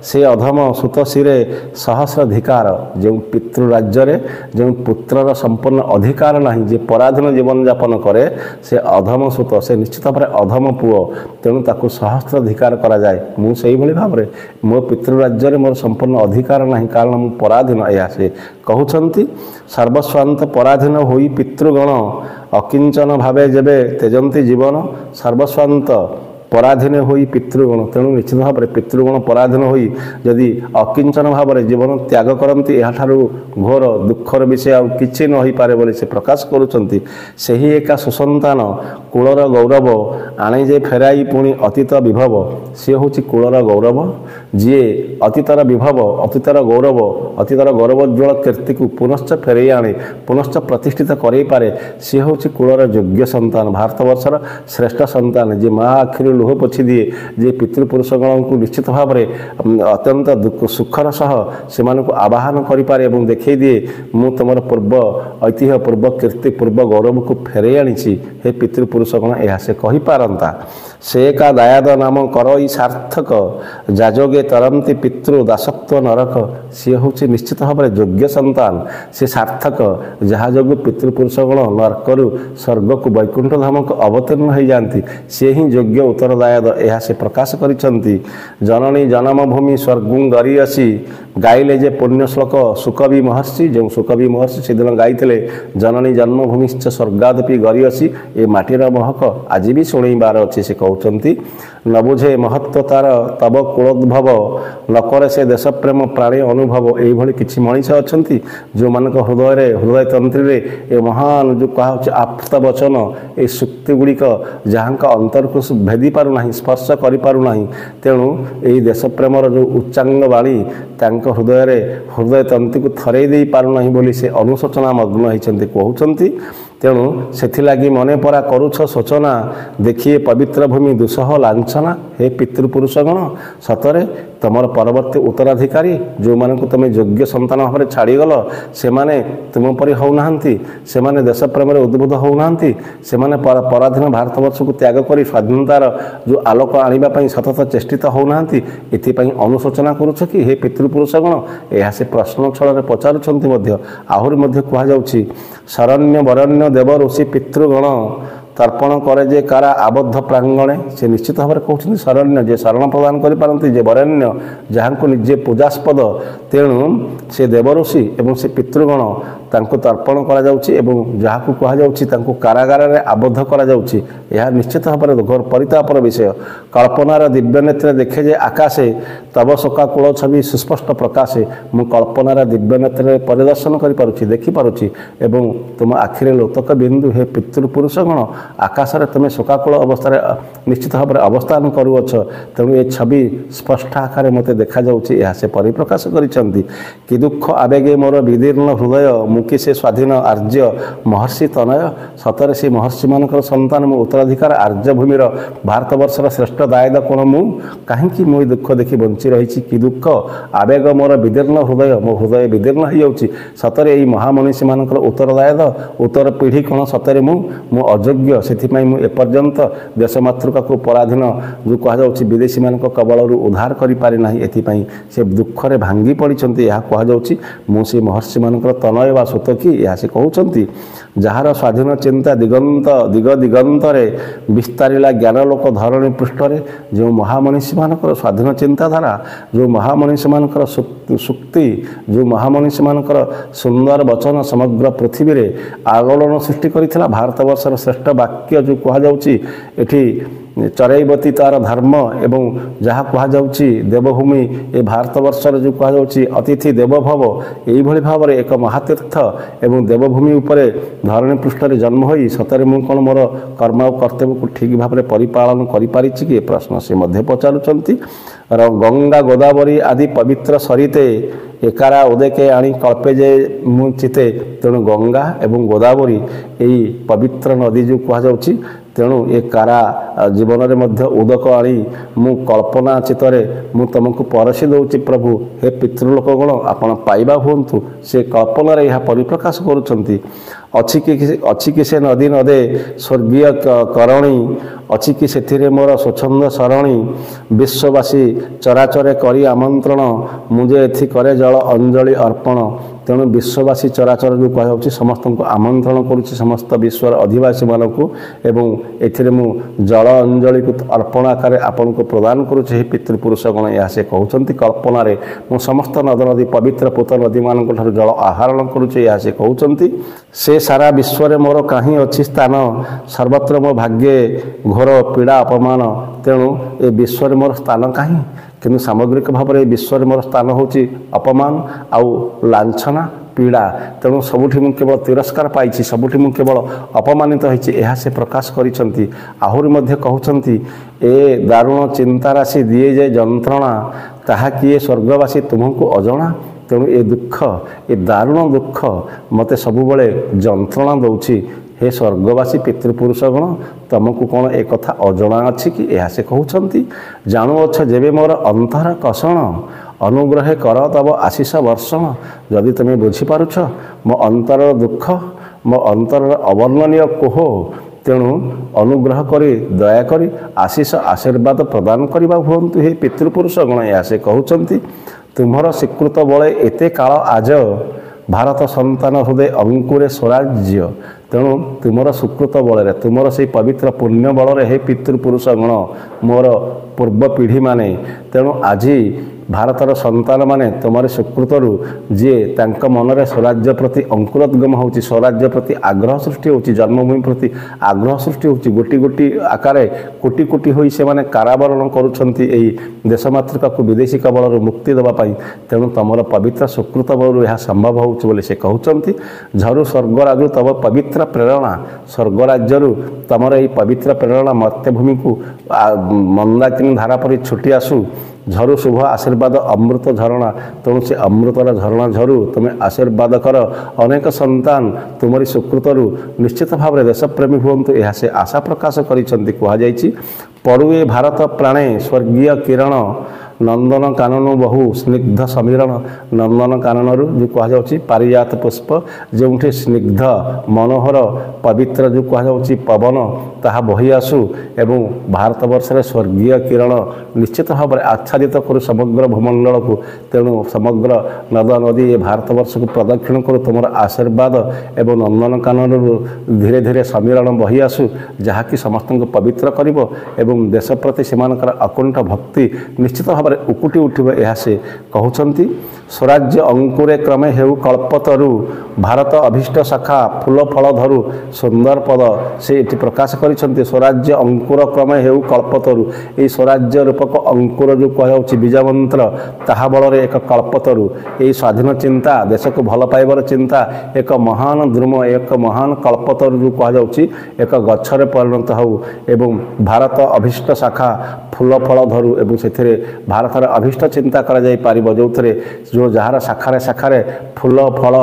से अधम सुत शिरे सहस्राधिकार। जो पितृराज्य जो पुत्रर संपूर्ण अधिकार नाही जे पराधीन जीवन यापन करे से अधम सुत से निश्चित भाव अधम पुओ तेणु ताकू सहस्राधिकार करा जाए। मु सेही भली भाव रे मो पितृराज्य मोर संपूर्ण अधिकार नाही कारण मु पराधीन या से कहउछंती। सर्वस्वांत पराधीन होई पितृगण अकिंचन भावे जेबे तेजंती जीवन। सर्वस्वांत पराधीन होई पितृगण तेणु निश्चित भाव में पितृगण पराधीन होई जदि अकिंचन भाव में जीवन त्याग करती याठारू घोर दुखर विषय आ किछि न होई पारे बोली से प्रकाश करुचंती। सही एका सुसंतान कुलर गौरव आणे जे फेराई पुणी अतीत विभव सी हूँ कुलर गौरव जी अतीतर विभव अतीतर गौरव अतीतर गौरवोज्वल कीर्ति को पुनश्च फेरई आणे पुनश्च प्रतिष्ठित करई पारे सी हूँ कुलर योग्य संतान भारतवर्षर श्रेष्ठ संतान जे माँ आखिर लुह पोछि दिए जे पितृपुरुषगण को निश्चित भाव में अत्यंत दुख सुखर सह से आवाहन करें और देखई दिए मु तुम पूर्व ऐतिह्य पूर्व कीर्ति पूर्व गौरव को फेरई आनी हे पितृपुरुषगण यह से कही पारंता। से का दायाद नाम करई सार्थक जाजोगे तरंती पितृ दासत्व नरक सी हूँ निश्चित भाव में योग्य संतान से सार्थक जहाँ जो पितृपुरुषगण नरकरु स्वर्ग को वैकुंठ धाम को अवतीर्ण हो जाती सी ही योग्य उत्तरदायद यह से प्रकाश करिसेंती। जननी जन्म भूमि स्वर्गुं गरियसी गाइले जे पुण्य श्लोक सुकवि महर्षि जो सुकवि महर्षि से दिन गाइले जननी जन्मभूमिश्च स्वर्गादपि गरियसी ए माटीर महक आज भी शुणबार अच्छे से कहते। न बुझे महत्व तार तब कुलोद्भव न करे से देश प्रेम प्राणी अनुभव यही किसी मनीष अच्छा जो मान हृदय हृदय तंत्री ए महान जो कहा आप्त वचन ये सुक्ति गुड़िक जहाँ अंतर को भेदी पारना स्पर्श करें तेणु यही देश प्रेमर जो उच्चांग बाणी हृदय हृदय तंती को थरई दे पारना बोली से अनुशोचना मग्न होती कहते। तेणु से मने परा करुछ शोचना देखिए पवित्र भूमि दुसह लांछना हे पितृपुरुषगण सतरे तुम परवर्ती उत्तराधिकारी जो मान को तुम योग्य संतान भाव में छाड़गल से माने तुम परी होना से माने देश प्रेम उद्बुद्ध होना से माने पराधीन भारतवर्ष को त्याग कर स्वाधीनतार जो आलोक आने सतत चेष्टित होना एथिपाई अनुशोचना करुछ कि हे पितृपुरुषगण यह से प्रश्न छल पचारुंट आहरी कहुच्छी शरण्य वरण्य देव ऋषि पितृगण तर्पण करे जे कारा आबद्ध प्रांगणे से निश्चित भाव में कहते शरण्य जे शरण प्रदान करें जे वरण्य जहाँ को निजे पूजास्पद तेणु से देवऋषि एवं से पितृगण तांको तर्पण करा जाउछि एवं जहाँ को कहा जाउछि तांको कारागार रे आबद्ध करा जाउछि यह निश्चित भाव में घोर परितापर विषय। कल्पनार दिव्य नेत्र देखे जे आकाशे तब शोका कूल छवि सुस्पष्ट प्रकाशे मु कल्पनार दिव्य नेत्र परिदर्शन करि देखि पारुछि एवं तुम आखिरे लोतक बिंदु हे पितृपुरुषगण आकाश में तुम शोकाकूल अवस्था निश्चित भाव में अवस्थान करुअछ तेणु ये छवि स्पष्ट आकार मत देखा यह से परिप्रकाश करिसेंती। कि दुख आवेगे मोर विदीर्ण हृदय मुकी से स्वाधीन आर्य महर्षि तनय सतरे से महर्षि मानकर संतान मो उत्तराधिकार आर्य भूमिर भारतवर्षर श्रेष्ठ दायद कोण मु कहीं मो दुख देखि बंची रही। कि दुख आवेग मोर विदीर्ण हृदय मो हृदय विदीर्ण हो जाउछि सतरे यही महामनीषी मानकर उत्तरदायद उत्तर पीढ़ी कोण सतरे मु अयोग्य से एपर्यंत देश मातृका को पराधीन जो कहुच्छी विदेशी मान कबल उद्धार करें एथिपाई से दुखरे भांगी पड़ती यह कहुच्छी मुझे महर्षि मान तनय व सुत कि यह से कहते। जार स्वाधीन चिंता दिगंत दिग दिगंतरे विस्तारिला ज्ञानलोक धरणी पृष्ठरे जो महामनीषी मानकर स्वाधीन चिंताधारा जो महामनीषी मानकर सुक्ति जो महामनीषी मानकर सुंदर वचन समग्र पृथ्वी रे आगोलन सृष्टि करथिला भारतवर्षर श्रेष्ठ वाक्य जो कहुच्छी एठी चरैवती तार धर्म एवं जहाँ कहुच्छी देवभूमि ए भारतवर्षर जो कहुच्छी अतिथि देवभव यही भाव में एक महातीर्थ एवं देवभूमि उपरे धरणी पृष्ठ जन्म हो सतरे मु कौन मोर कर्म और कर्तव्य को ठीक भाव में परिपालन करि कि प्रश्न से मध्य पचारुंट। गंगा गोदावरी आदि पवित्र सरिते एकारा उदेके आनी कल्पे जे मु चिते तेणु गंगा एवं गोदावरी यही पवित्र नदी जो कहुच्छी तेणु ये कारा जीवन में मध्य उदक आनी मु कल्पना चित्तरे मु तुमको परसी दौची प्रभु हे पितृलोकगण आपण पाइबा हुंतु से कल्पना यह परिप्रकाश करुछंती। ଅଛି କି ସେ ନଦୀ ନଦେ ସ୍ୱର୍ଗୀୟ କରଣୀ, ଅଛି କି ସେଥିରେ ମୋର ସ୍ୱଚ୍ଛନ୍ଦ ସରଣୀ। ବିଶ୍ୱବାସୀ ଚରାଚରେ କରି ଆମନ୍ତ୍ରଣ, ମୁଁ ଯେ ଏଥି କରେ ଜଳ ଅଞ୍ଜଳି ଅର୍ପଣ। ତେଣୁ ବିଶ୍ୱବାସୀ ଚରାଚର ଯେଉଁ କୁହାଯାଉଛି ସମସ୍ତଙ୍କୁ ଆମନ୍ତ୍ରଣ କରୁଛି, ସମସ୍ତ ବିଶ୍ୱର ଅଧିବାସୀମାନଙ୍କୁ, ଏବଂ ଏଥିରେ ମୁଁ ଜଳ ଅଞ୍ଜଳିକୁ ଅର୍ପଣ ଆକାରରେ ଆପଣଙ୍କୁ ପ୍ରଦାନ କରୁଛି ହେ ପିତୃପୁରୁଷଗଣ। ଏହା ସେ କହୁଛନ୍ତି। କଳ୍ପନାରେ ମୁଁ ସମସ୍ତ ନଦ ନଦୀ ପବିତ୍ର ପୂତ ନଦୀମାନଙ୍କ ଠାରୁ ଜଳ ଆହରଣ କରୁଛି, ଏହା ସେ କହୁଛନ୍ତି। ସେ ସାରା ବିଶ୍ୱରେ ମୋର କାହିଁ ଅଛି ସ୍ଥାନ, ସର୍ବତ୍ର ମୋ ଭାଗ୍ୟେ ଘୋର ପୀଡ଼ା ଅପମାନ। ତେଣୁ ଏ ବିଶ୍ୱରେ ମୋର ସ୍ଥାନ କାହିଁ, କିନ୍ତୁ ସାମଗ୍ରିକ ଭାବରେ ଏ ବିଶ୍ୱରେ ମୋର ସ୍ଥାନ ହେଉଛି ଅପମାନ ଆଉ ଲାଞ୍ଛନା, ପୀଡ଼ା। ତେଣୁ ସବୁଠି ମୁଁ କେବଳ ତିରସ୍କାର ପାଇଛି, ସବୁଠି ମୁଁ କେବଳ ଅପମାନିତ ହୋଇଛି, ଏହା ସେ ପ୍ରକାଶ କରିଛନ୍ତି। ଆହୁରି ମଧ୍ୟ କହୁଛନ୍ତି, ଏ ଦାରୁଣ ଚିନ୍ତା ରାଶି ଦିଏ ଯେ ଯନ୍ତ୍ରଣା, ତାହା କିଏ ସ୍ୱର୍ଗବାସୀ ତୁମକୁ ଅଜଣା। ତେଣୁ ଏ ଦୁଃଖ, ଏ ଦାରୁଣ ଦୁଃଖ ମୋତେ ସବୁବେଳେ ଯନ୍ତ୍ରଣା ଦେଉଛି। ହେ ସ୍ୱର୍ଗବାସୀ ପିତୃପୁରୁଷଗଣ, ତମକୁ କ'ଣ ଏ କଥା ଅଜଣା ଅଛି କି? ଏହା ସେ କହୁଛନ୍ତି। ଜାଣୁଅଛ ଯେବେ ମୋର ଅନ୍ତର କଷଣ, ଅନୁଗ୍ରହେ କର ତବ ଆଶିଷ ବର୍ଷଣ। ଯଦି ତୁମେ ବୁଝିପାରୁଛ ମୋ ଅନ୍ତରର ଦୁଃଖ, ମୋ ଅନ୍ତରର ଅବର୍ଣ୍ଣନୀୟ କୋହ, ତେଣୁ ଅନୁଗ୍ରହ କରି ଦୟାକରି ଆଶିଷ ଆଶୀର୍ବାଦ ପ୍ରଦାନ କରିବା ହୁଅନ୍ତୁ ହେ ପିତୃପୁରୁଷଗଣ। ଏହା ସେ କହୁଛନ୍ତି। ତୁମର ସ୍ୱୀକୃତ ବଳେ ଏତେ କାଳ ଆଜ, ଭାରତ ସନ୍ତାନ ହୃଦୟ ଅଙ୍କୁରେ ସ୍ୱରାଜ୍ୟ। ତେଣୁ ତୁମର ସୁକୃତ ବଳରେ, ତୁମର ସେହି ପବିତ୍ର ପୁଣ୍ୟ ବଳରେ ହେ ପିତୃପୁରୁଷଗଣ, ମୋର ପୂର୍ବ ପିଢ଼ିମାନେ, ତେଣୁ ଆଜି ଭାରତର ସନ୍ତାନମାନେ ତୁମର ସ୍ୱୀକୃତରୁ ଯିଏ ତାଙ୍କ ମନରେ ସ୍ୱରାଜ୍ୟ ପ୍ରତି ଅଙ୍କୁରୋଦ୍ଗମ ହେଉଛି, ସ୍ୱରାଜ୍ୟ ପ୍ରତି ଆଗ୍ରହ ସୃଷ୍ଟି ହେଉଛି, ଜନ୍ମଭୂମି ପ୍ରତି ଆଗ୍ରହ ସୃଷ୍ଟି ହେଉଛି, ଗୋଟି ଗୋଟି ଆକାରରେ କୋଟି କୋଟି ହୋଇ ସେମାନେ କାରାବରଣ କରୁଛନ୍ତି ଏହି ଦେଶମାତୃକାକୁ ବିଦେଶୀ କବଳରୁ ମୁକ୍ତି ଦେବା ପାଇଁ। ତେଣୁ ତୁମର ପବିତ୍ର ସୁକୃତ ବଳରୁ ଏହା ସମ୍ଭବ ହେଉଛି ବୋଲି ସେ କହୁଛନ୍ତି। ଝରୁ ସ୍ୱର୍ଗରାଜୁ ତବ ପବିତ୍ର ପ୍ରେରଣା, ସ୍ୱର୍ଗରାଜ୍ୟରୁ ତୁମର ଏହି ପବିତ୍ର ପ୍ରେରଣା ମର୍ତ୍ତ୍ୟଭୂମିକୁ ମନ୍ଦାକିନୀ ଧାରା ପରି ଛୁଟି ଆସୁ। ଝରୁ ଶୁଭ ଆଶୀର୍ବାଦ ଅମୃତ ଝରଣା, ତେଣୁ ସେ ଅମୃତର ଝରଣା ଝରୁ। ତୁମେ ଆଶୀର୍ବାଦ କର ଅନେକ ସନ୍ତାନ ତୁମରି ସୁକୃତରୁ ନିଶ୍ଚିତ ଭାବରେ ଦେଶପ୍ରେମୀ ହୁଅନ୍ତୁ, ଏହା ସେ ଆଶା ପ୍ରକାଶ କରିଛନ୍ତି। କୁହାଯାଇଛି, ପଡ଼ୁଏ ଭାରତ ପ୍ରାଣେ ସ୍ୱର୍ଗୀୟ କିରଣ, ନନ୍ଦନ କାନନ ବହୁ ସ୍ନିଗ୍ଧ ସମୀରଣ। ନନ୍ଦନ କାନନରୁ ଯେଉଁ କୁହାଯାଉଛି ପାରିଜାତ ପୁଷ୍ପ, ଯେଉଁଠି ସ୍ନିଗ୍ଧ ମନୋହର ପବିତ୍ର ଯେଉଁ କୁହାଯାଉଛି ପବନ, ତାହା ବହି ଆସୁ ଏବଂ ଭାରତବର୍ଷରେ ସ୍ୱର୍ଗୀୟ କିରଣ ନିଶ୍ଚିତ ଭାବରେ ଆଚ୍ଛାଦିତ କରୁ ସମଗ୍ର ଭୂମଣ୍ଡଳକୁ। ତେଣୁ ସମଗ୍ର ନଦ ନଦୀ ଏ ଭାରତବର୍ଷକୁ ପ୍ରଦକ୍ଷିଣ କରୁ ତୁମର ଆଶୀର୍ବାଦ ଏବଂ ନନ୍ଦନକାନନରୁ ଧୀରେ ଧୀରେ ସମୀରଣ ବହି ଆସୁ, ଯାହାକି ସମସ୍ତଙ୍କୁ ପବିତ୍ର କରିବ ଏବଂ ଦେଶ ପ୍ରତି ସେମାନଙ୍କର ଅକୁଣ୍ଠ ଭକ୍ତି ନିଶ୍ଚିତ ଭାବରେ ଉକୁଟି ଉଠିବ, ଏହା ସେ କହୁଛନ୍ତି। ସ୍ୱରାଜ୍ୟ ଅଙ୍କୁରେ କ୍ରମେ ହେଉ କଳ୍ପତରୁ, ଭାରତ ଅଭୀଷ୍ଟ ଶାଖା ଫୁଲ ଫଳ ଧରୁ। ସୁନ୍ଦର ପଦ ସେ ଏଠି ପ୍ରକାଶ କରିଛନ୍ତି। ସ୍ୱରାଜ୍ୟ ଅଙ୍କୁର କ୍ରମେ ହେଉ କଳ୍ପତରୁ, ଏହି ସ୍ୱରାଜ୍ୟ ରୂପକ ଅଙ୍କୁର ଯେଉଁ କୁହାଯାଉଛି ବୀଜମନ୍ତ୍ର, ତାହା ବଳରେ ଏକ କଳ୍ପତରୁ, ଏହି ସ୍ୱାଧୀନ ଚିନ୍ତା, ଦେଶକୁ ଭଲ ପାଇବାର ଚିନ୍ତା ଏକ ମହାନ ଦ୍ରୁମ, ଏକ ମହାନ କଳ୍ପତରୁ ଯେଉଁ କୁହାଯାଉଛି ଏକ ଗଛରେ ପରିଣତ ହେଉ ଏବଂ ଭାରତ ଅଭୀଷ୍ଟ ଶାଖା ଫୁଲ ଫଳ ଧରୁ ଏବଂ ସେଥିରେ ଭାରତର ଅଭୀଷ୍ଟ ଚିନ୍ତା କରାଯାଇପାରିବ, ଯେଉଁଥିରେ ଯାହାର ଶାଖାରେ ଶାଖାରେ ଫୁଲ ଫଳ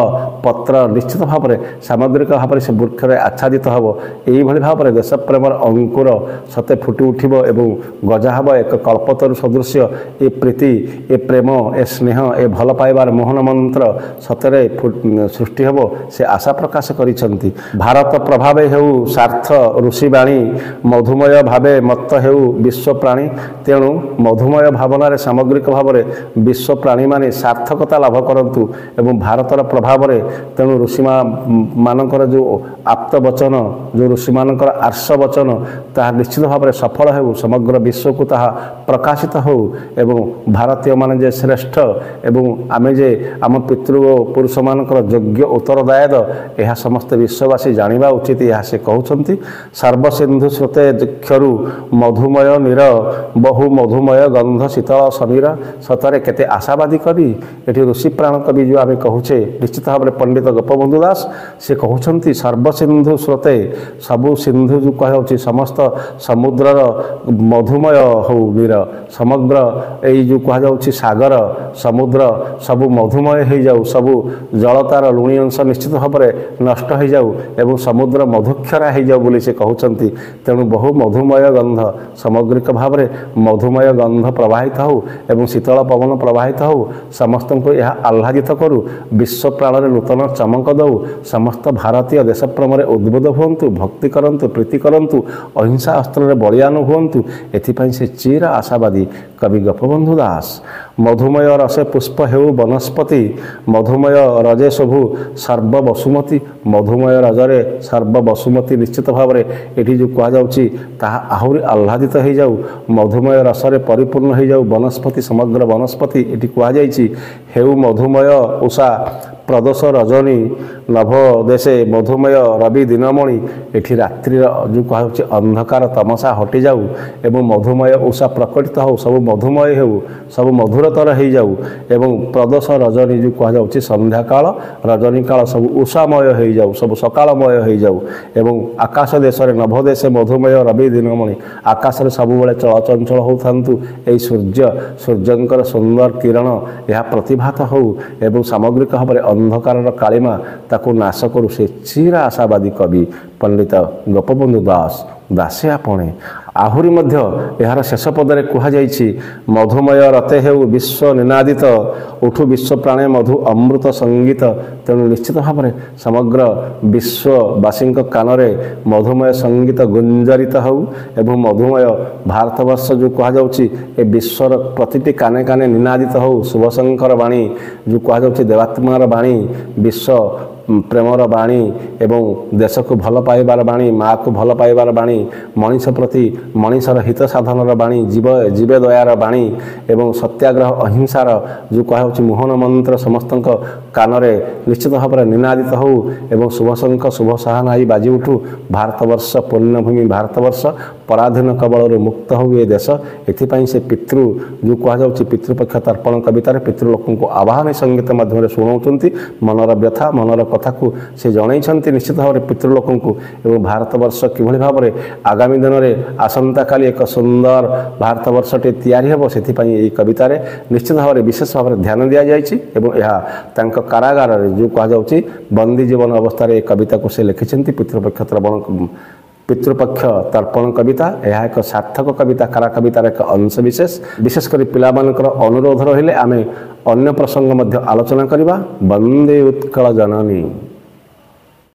ପତ୍ର ନିଶ୍ଚିତ ଭାବରେ ସାମଗ୍ରିକ ଭାବରେ ସେ ବୃକ୍ଷରେ ଆଚ୍ଛାଦିତ ହେବ। ଏଇଭଳି ଭାବରେ ଦେଶପ୍ରେମର ଅଙ୍କୁର ସତେ ଫୁଟି ଉଠିବ ଏବଂ ଗଜା ହେବ ଏକ କଳ୍ପତରୁ ସଦୃଶ୍ୟ। ଏ ପ୍ରୀତି, ଏ ପ୍ରେମ, ଏ ସ୍ନେହ, ଏ ଭଲ ପାଇବାର ମୋହନ ମନ୍ତ୍ର ସତରେ ସୃଷ୍ଟି ହେବ, ସେ ଆଶା ପ୍ରକାଶ କରିଛନ୍ତି। ଭାରତ ପ୍ରଭାବେ ହେଉ ସାର୍ଥ ଋଷିବାଣୀ, ମଧୁମୟ ଭାବେ ମତ୍ତ ହେଉ ବିଶ୍ୱପ୍ରାଣୀ। ତେଣୁ ମଧୁମୟ ଭାବନାରେ ସାମଗ୍ରିକ ଭାବରେ ବିଶ୍ୱ ପ୍ରାଣୀମାନେ ସାର୍ଥକତା ଲାଭ କରନ୍ତୁ ଏବଂ ଭାରତର ପ୍ରଭାବରେ, ତେଣୁ ଋଷିମାନଙ୍କର ଯେଉଁ ଆପ୍ତ ବଚନ, ଯେଉଁ ଋଷିମାନଙ୍କର ଆର୍ଷ ବଚନ, ତାହା ନିଶ୍ଚିତ ଭାବରେ ସଫଳ ହେଉ, ସମଗ୍ର ବିଶ୍ୱକୁ ତାହା ପ୍ରକାଶିତ ହେଉ ଏବଂ ଭାରତୀୟମାନେ ଯେ ଶ୍ରେଷ୍ଠ ଏବଂ ଆମେ ଯେ ଆମ ପିତୃପୁରୁଷମାନଙ୍କର ଯୋଗ୍ୟ ଉତ୍ତରଦାୟକ, ଏହା ସମସ୍ତ ବିଶ୍ୱବାସୀ ଜାଣିବା ଉଚିତ, ଏହା ସେ କହୁଛନ୍ତି। ସର୍ବସିନ୍ଧୁ ସ୍ରୋତେ ଯକ୍ଷରୁ ମଧୁମୟ ନୀର, ବହୁ ମଧୁମୟ ଗନ୍ଧ ଶୀତଳ ସମୀର। ସତରେ କେତେ ଆଶାବାଦୀ କବି, ଏଠି ଋଷିପ୍ରାଣ କବି ଯେଉଁ ଆମେ କହୁଛେ ନିଶ୍ଚିତ ଭାବରେ ପଣ୍ଡିତ ଗୋପବନ୍ଧୁ ଦାସ, ସେ କହୁଛନ୍ତି ସର୍ବସିନ୍ଧୁ ସ୍ରୋତେ, ସବୁ ସିନ୍ଧୁ ଯେଉଁ କୁହାଯାଉଛି ସମସ୍ତ ସମୁଦ୍ରର ମଧୁମୟ ହଉ ନୀର, ସମଗ୍ର ଏଇ ଯେଉଁ କୁହାଯାଉଛି ସାଗର ସମୁଦ୍ର ସବୁ ମଧୁମୟ ହୋଇଯାଉ, ସବୁ ଜଳ ତାର ଲୁଣି ଅଂଶ ନିଶ୍ଚିତ ଭାବରେ ନଷ୍ଟ ହୋଇଯାଉ ଏବଂ ସମୁଦ୍ର ମଧୁକ୍ଷରା ହୋଇଯାଉ ବୋଲି ସେ କହୁଛନ୍ତି। ତେଣୁ ବହୁ ମଧୁମୟ ଗନ୍ଧ, ସାମଗ୍ରିକ ଭାବରେ ମଧୁମୟ ଗନ୍ଧ ପ୍ରବାହିତ ହେଉ ଏବଂ ଶୀତଳ ପବନ ପ୍ରବାହିତ ହେଉ, ସମସ୍ତ समस्त को यह आह्लादित करू विश्व प्राण नूतन चमक दऊ समस्त भारतीय देश प्रेम उद्बुद्ध हुंतु भक्ति करंतु प्रीति करंतु अहिंसा अस्त्र बलियान हुंतु एथिपाई से चिर आशावादी कवि गोपबंधु दास। मधुमय रसे पुष्प हेउ वनस्पति मधुमय रजे शोभु सर्व वसुमती मधुमय रजरे सर्व वसुमती निश्चित भाव में ये जो कहुच्छी ताहा आहुरी आह्लादित हो जाऊ मधुमय रसरे परिपूर्ण हो जाऊ वनस्पति समग्र वनस्पति ये कहुई हेउ मधुमय उषा प्रदोष रजनी नभ देशे मधुमय रवि दिनमणि एठी रात्रि जो कहुच्छे अंधकार तमसा हटि जाऊ एवं मधुमय उषा प्रकटित हो सब मधुमय हो सब मधुरतर हो जाऊ एवं प्रदोष रजनी जो कहुच्छे संध्या काल रजनी काल सब उषामय हो जाऊ सब सकालमय हो जाऊ एवं आकाश देश नभ देशे मधुमय रवि दिनमणि आकाश सब बेले चलचंचल होथांतु ए सूर्यंकर सुंदर किरण यह प्रतिभात हो एवं सामग्रिक भाव में अंधकार कालिमा ताकू नाश करू से चिर आशावादी कवि पंडित गोपबंधु दास दासे आपणे आहुरी मध्य यार शेष पदरे कहुई मधुमय रते हेउ विश्व निनादित उठु विश्व प्राणे मधु अमृत संगीत तेणु निश्चित भाव में समग्र विश्ववासी कानरे मधुमय संगीत गुंजरित हो एवं मधुमय भारतवर्ष जो कहुच्छी ए विश्वर प्रतिटी काने काने निनादित हो शुभशंकर वाणी जो कहुच्छी देवात्मार वाणी विश्व प्रेमर वाणी एवं देश को भल पाइबार वाणी माँ को भल पाइबार वाणी मनीष प्रति मनीषर हित साधनर वाणी जीव दयार वाणी एवं सत्याग्रह अहिंसार जो कहुच्छी मोहन मंत्र समस्त कानरे निश्चित भाव में निनादित हो एवं शुभशंख शुभ साहनाई बाजी उठू भारतवर्ष पुण्यभूमि भारतवर्ष पराधीन कबल मुक्त हो ये देश एथिपाई से पितृ जो कहुच्छी पितृपक्ष तर्पण कवितार पितृलोक को आवाहन संगीत माध्यम शुणाउछंती मनर व्यथा मनर कथा को से जनइछंती निश्चित भाव में पितृलोक को एवं भारतवर्ष किभली भाव में आगामी दिन में आसंता काली एक सुंदर भारतवर्षटे तैयारी हेबो सेथिपाई एई कवितार निश्चित भाव में विशेष भाव में ध्यान दिया जायछि एवं यह तांको कारागार रे जो कहुच्छी बंदी जीवन अवस्था रे कविता को से लिखिछंती पितृपक्ष तर्पण कविता यह एक सार्थक कविता कारा कवितार एक अंश विशेषकर पिलामानकर अनुरोध रहिले आमे अन्य प्रसंग मध्य आलोचना करिबा। वंदे उत्कल जननी।